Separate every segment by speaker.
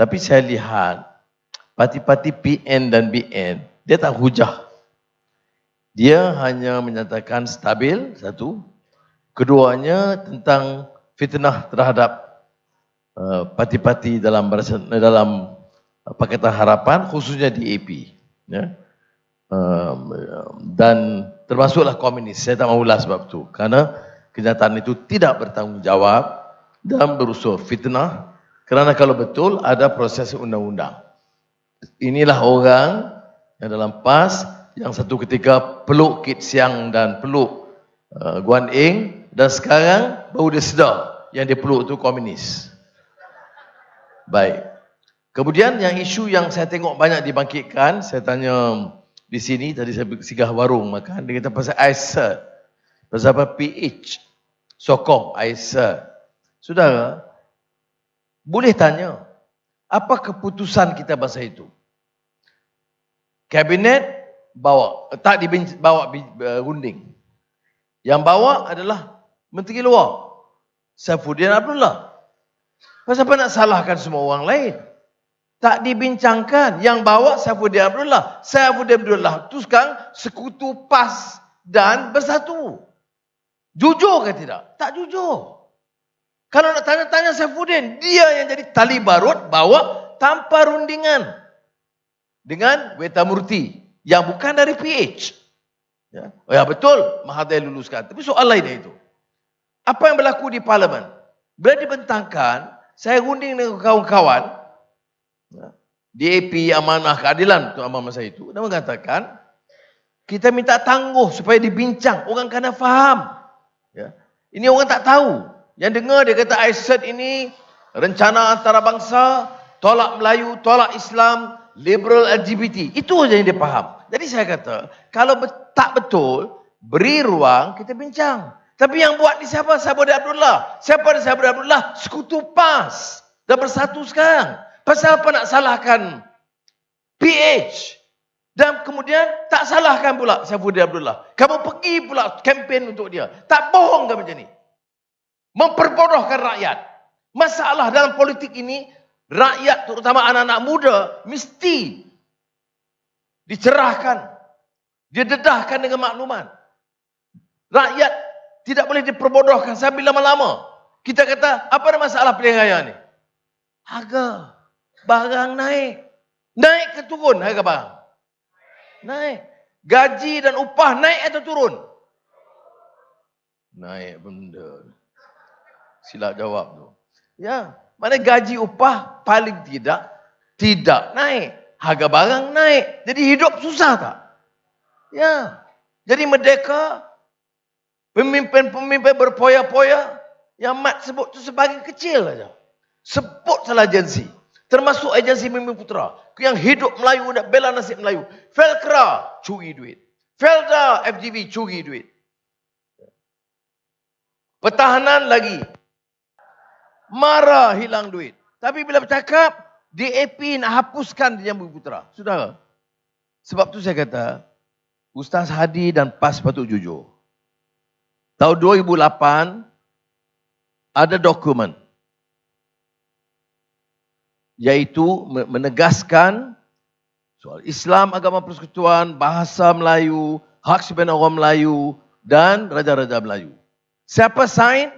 Speaker 1: Tapi saya lihat parti-parti PN dan BN, dia tak hujah. Dia hanya menyatakan stabil, satu. Keduanya tentang fitnah terhadap parti-parti dalam Pakatan Harapan, khususnya DAP. Ya. Dan termasuklah komunis. Saya tak mahu ulas sebab itu. Kerana kenyataan itu tidak bertanggungjawab dan berunsur fitnah. Kerana kalau betul ada proses undang-undang. Inilah orang yang dalam PAS yang satu ketika peluk Kit Siang dan peluk Guan Eng, dan sekarang baru dia sedar yang dia peluk itu komunis. Baik. Kemudian yang isu yang saya tengok banyak dibangkitkan, saya tanya di sini, tadi saya singgah warung makan, dia kata pasal ICER. Pasal apa? PH. Sokong ICER. Saudara, boleh tanya, apa keputusan kita pasal itu? Kabinet bawa, tak bawa runding. Yang bawa adalah Menteri Luar, Saifuddin Abdullah. Pasal apa nak salahkan semua orang lain? Tak dibincangkan. Yang bawa Saifuddin Abdullah. Saifuddin Abdullah itu sekarang sekutu PAS dan Bersatu. Jujur ke tidak? Tak jujur. Kalau nak tanya-tanya Saifuddin, dia yang jadi tali barut bawa tanpa rundingan. Dengan Wetamurti yang bukan dari PH. Ya, oh ya betul, Mahathir luluskan. Tapi soal lainnya itu. Apa yang berlaku di Parlimen? Bila dibentangkan, saya runding dengan kawan-kawan, DAP, Amanah Keadilan untuk amal masa itu, dan mengatakan, kita minta tangguh supaya dibincang, orang kena faham. Ya. Ini orang tak tahu. Yang dengar dia kata ICER ini rencana antarabangsa, tolak Melayu, tolak Islam, liberal LGBT. Itu saja yang dia faham. Jadi saya kata, kalau tak betul, beri ruang kita bincang. Tapi yang buat ni siapa? Saifuddin Abdullah. Siapa dia Saifuddin Abdullah? Sekutu PAS. Dah bersatu sekarang. Pasal apa nak salahkan PH? Dan kemudian tak salahkan pula Saifuddin Abdullah. Kamu pergi pula kempen untuk dia. Tak bohong ke macam ni? Memperbodohkan rakyat. Masalah dalam politik ini, rakyat terutama anak-anak muda mesti dicerahkan. Didedahkan dengan makluman. Rakyat tidak boleh diperbodohkan sampai lama-lama. Kita kata, apa ada masalah pilihan raya ni? Harga barang naik. Naik ke turun harga barang? Naik. Gaji dan upah naik atau turun? Naik benda. Silap jawab tu. Ya, mana gaji upah paling tidak naik. Harga barang naik. Jadi hidup susah tak? Ya. Jadi merdeka, pemimpin-pemimpin berpoya-poya, yang Mat sebut tu sebagian kecil saja. Sebut salah agensi. Termasuk agensi Mimi Putra. Yang hidup Melayu, nak bela nasib Melayu. Felkra, curi duit. Felda, FGV, curi duit. Pertahanan lagi. Marah hilang duit. Tapi bila bercakap, DAP nak hapuskan Yang Mimi Putra. Saudara, sebab tu saya kata, Ustaz Hadi dan PAS patut jujur. Tahun 2008, ada dokumen. Iaitu menegaskan soal Islam, agama persekutuan, bahasa Melayu, hak sebenar orang Melayu dan raja-raja Melayu. Siapa sign?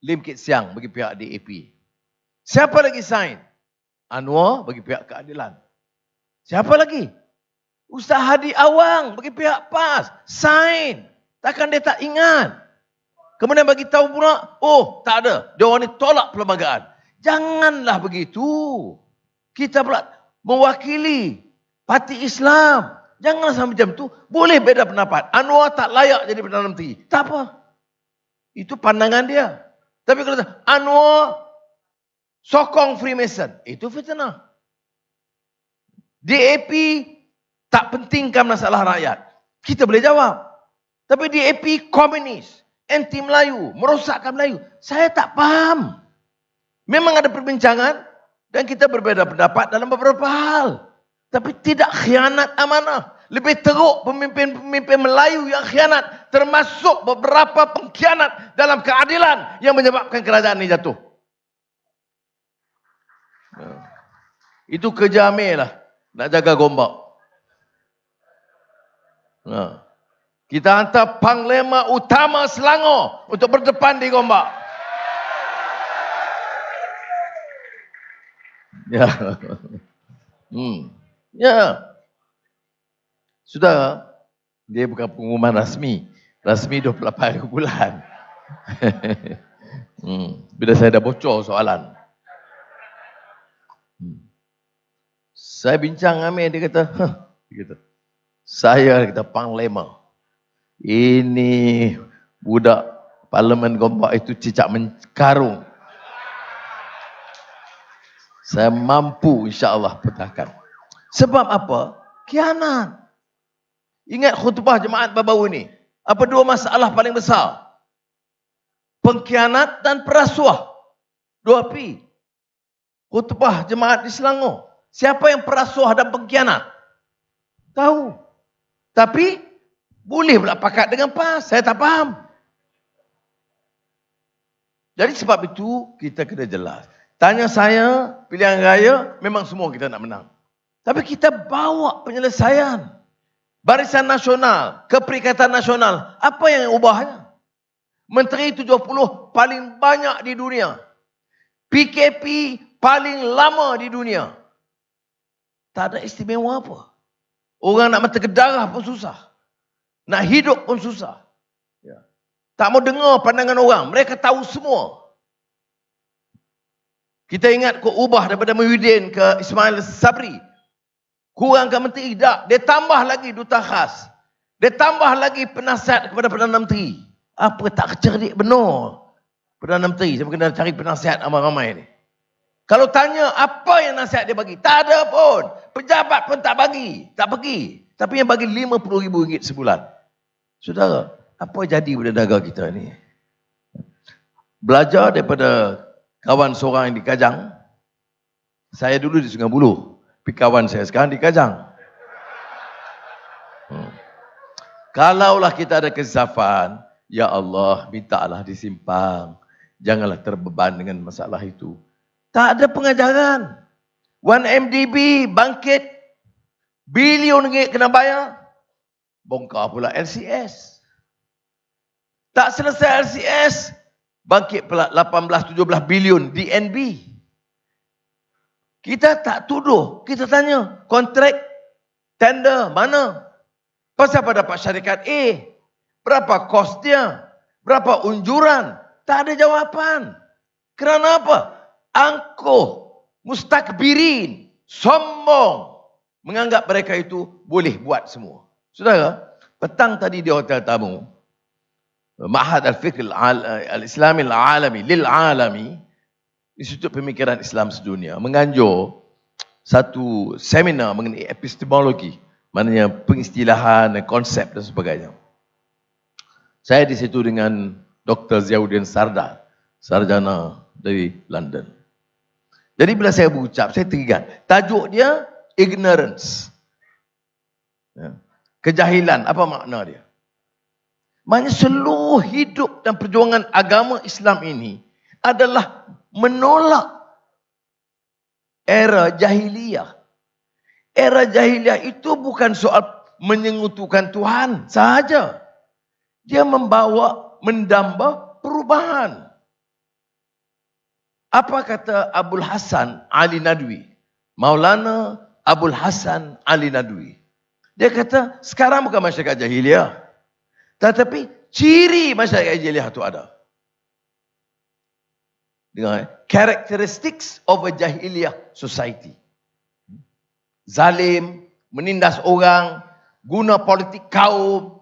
Speaker 1: Lim Kit Siang bagi pihak DAP. Siapa lagi sign? Anwar bagi pihak Keadilan. Siapa lagi? Ustaz Hadi Awang bagi pihak PAS. Sign. Takkan dia tak ingat? Kemudian bagi tahu pula, oh tak ada. Dia orang ni tolak perlembagaan. Janganlah begitu. Kita pula mewakili parti Islam. Janganlah sampai macam tu. Boleh beda pendapat. Anwar tak layak jadi Perdana Menteri. Tak apa. Itu pandangan dia. Tapi kalau Anwar sokong Freemason, itu fitnah. DAP tak pentingkan masalah rakyat. Kita boleh jawab. Tapi DAP komunis, anti Melayu, merosakkan Melayu. Saya tak faham. Memang ada perbincangan dan kita berbeza pendapat dalam beberapa hal. Tapi tidak khianat amanah. Lebih teruk pemimpin-pemimpin Melayu yang khianat. Termasuk beberapa pengkhianat dalam keadilan yang menyebabkan kerajaan ini jatuh. Itu kerja Amir lah. Nak jaga Gombak. Kita hantar Panglima Utama Selangor untuk berdepan di Gombak. Ya. Ya. Sudah. Dia bukan pengumuman rasmi. Rasmi 28 hari bulan. Bila saya dah bocor soalan. Saya bincang dengan Amir, dia kata, saya kata Panglima. Ini budak Parlimen Gombak itu cicak menkarung. Saya mampu insya-Allah petahkan. Sebab apa? Khianat. Ingat khutbah jemaat baru-baru ni. Apa dua masalah paling besar? Pengkhianat dan perasuah. Dua P. Khutbah jemaat di Selangor. Siapa yang perasuah dan pengkhianat? Tahu. Tapi boleh pula pakat dengan PAS. Saya tak faham. Jadi sebab itu kita kena jelas. Tanya saya, pilihan raya, memang semua kita nak menang. Tapi kita bawa penyelesaian. Barisan Nasional, Keperikatan Nasional, apa yang ubahnya? Menteri 70 paling banyak di dunia. PKP paling lama di dunia. Tak ada istimewa apa. Orang nak mata ke darah pun susah. Nak hidup pun susah. Tak mau dengar pandangan orang. Mereka tahu semua. Kita ingat kau ubah daripada Muhyiddin ke Ismail Sabri. Kurangkan menteri, tak. Dia tambah lagi duta khas. Dia tambah lagi penasihat kepada Perdana Menteri. Apa tak cerdik benar Perdana Menteri. Saya kena cari penasihat ramai-ramai ni. Kalau tanya apa yang nasihat dia bagi, tak ada pun. Pejabat pun tak bagi, tak pergi. Tapi yang bagi RM50,000 sebulan. Saudara, apa jadi pada negara kita ni? Belajar daripada kawan seorang yang di Kajang. Saya dulu di Sungai Buloh. Tapi kawan saya sekarang di Kajang. Kalaulah kita ada kesilapan, ya Allah, mintalah disimpang. Janganlah terbeban dengan masalah itu. Tak ada pengajaran. 1MDB bangkit, bilion ringgit kena bayar. Bongkar pula LCS. Tak selesai LCS, bangkit pula 18-17 bilion DNB. Kita tak tuduh, kita tanya, kontrak, tender, mana? Pasal apa dapat syarikat A? Berapa kos dia? Berapa unjuran? Tak ada jawapan. Kerana apa? Angkuh, mustakbirin, sombong. Menganggap mereka itu boleh buat semua. Saudara, petang tadi di hotel tamu, Ma'had Al-Fikr Al-Islami Al-Alami, Lil-Alami, Institut Pemikiran Islam Sedunia, menganjur satu seminar mengenai epistemologi, maknanya pengistilahan, konsep dan sebagainya. Saya di situ dengan Dr. Ziauddin Sardar, sarjana dari London. Jadi bila saya berucap, saya teringat. Tajuk dia, ignorance. Kejahilan, apa makna dia? Maknanya seluruh hidup dan perjuangan agama Islam ini adalah menolak era jahiliyah. Era jahiliyah itu bukan soal menyekutukan Tuhan sahaja. Dia mendamba perubahan. Apa kata Abul Hasan Ali Nadwi? Maulana Abul Hasan Ali Nadwi. Dia kata, sekarang bukan masyarakat jahiliyah. Tetapi ciri masyarakat jahiliyah itu ada. Dengan characteristics of a jahiliyah society. Zalim, menindas orang, guna politik kaum.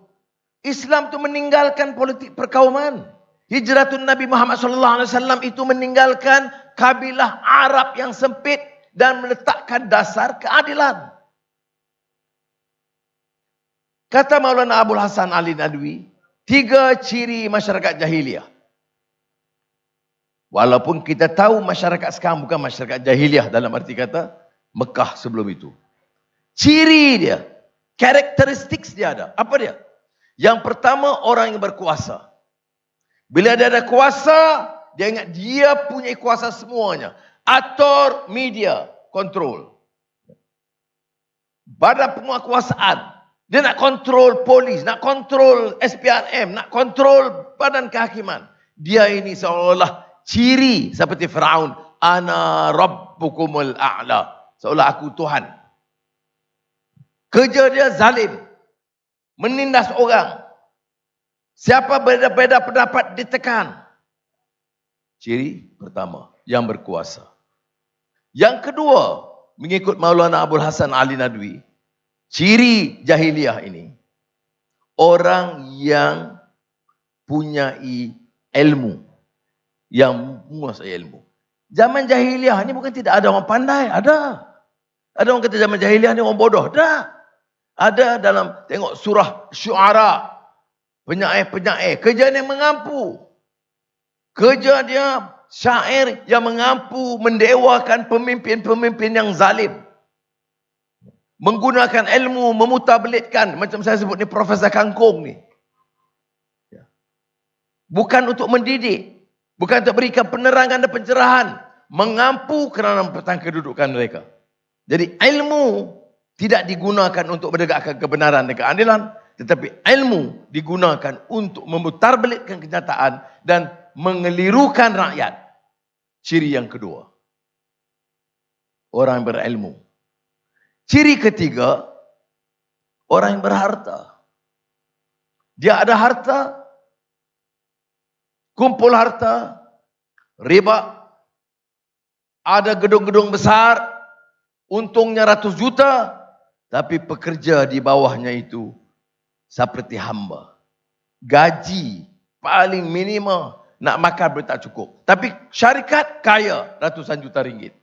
Speaker 1: Islam itu meninggalkan politik perkauman. Hijratun Nabi Muhammad SAW itu meninggalkan kabilah Arab yang sempit dan meletakkan dasar keadilan. Kata Maulana Abul Hasan Ali Nadwi, 3 ciri masyarakat jahiliyah. Walaupun kita tahu masyarakat sekarang bukan masyarakat jahiliyah dalam arti kata Mekah sebelum itu. Ciri dia, karakteristik dia ada. Apa dia? Yang pertama, orang yang berkuasa. Bila dia ada kuasa, dia ingat dia punya kuasa semuanya. Atur media, kontrol. Badan penguasaan. Dia nak kontrol polis, nak kontrol SPRM, nak kontrol badan kehakiman. Dia ini seolah-olah ciri seperti Firaun. Ana rabbukumul a'la. Seolah aku Tuhan. Kerja dia zalim. Menindas orang. Siapa berbeza pendapat ditekan. Ciri pertama, yang berkuasa. Yang kedua, mengikut Maulana Abdul Hasan Ali Nadwi, ciri jahiliyah ini, orang yang punyai ilmu, yang menguasai ilmu. Zaman jahiliyah ni bukan tidak ada orang pandai, ada. Ada orang kata zaman jahiliyah ni orang bodoh, ada. Ada dalam, tengok surah Syu'ara, penyair-penyair, kerja dia mengampu. Kerja dia syair yang mengampu, mendewakan pemimpin-pemimpin yang zalim. Menggunakan ilmu, memutarbelitkan. Macam saya sebut ni Profesor Kangkung ni. Bukan untuk mendidik. Bukan untuk berikan penerangan dan pencerahan. Mengampu kerana mempertahankan kedudukan mereka. Jadi ilmu tidak digunakan untuk menegakkan kebenaran dan keadilan. Tetapi ilmu digunakan untuk memutarbelitkan kenyataan dan mengelirukan rakyat. Ciri yang kedua. Orang yang berilmu. Ciri ketiga. Orang yang berharta. Dia ada harta. Kumpul harta. Riba. Ada gedung-gedung besar. Untungnya ratus juta. Tapi pekerja di bawahnya itu seperti hamba. Gaji paling minima. Nak makan pun tak cukup. Tapi syarikat kaya ratusan juta ringgit.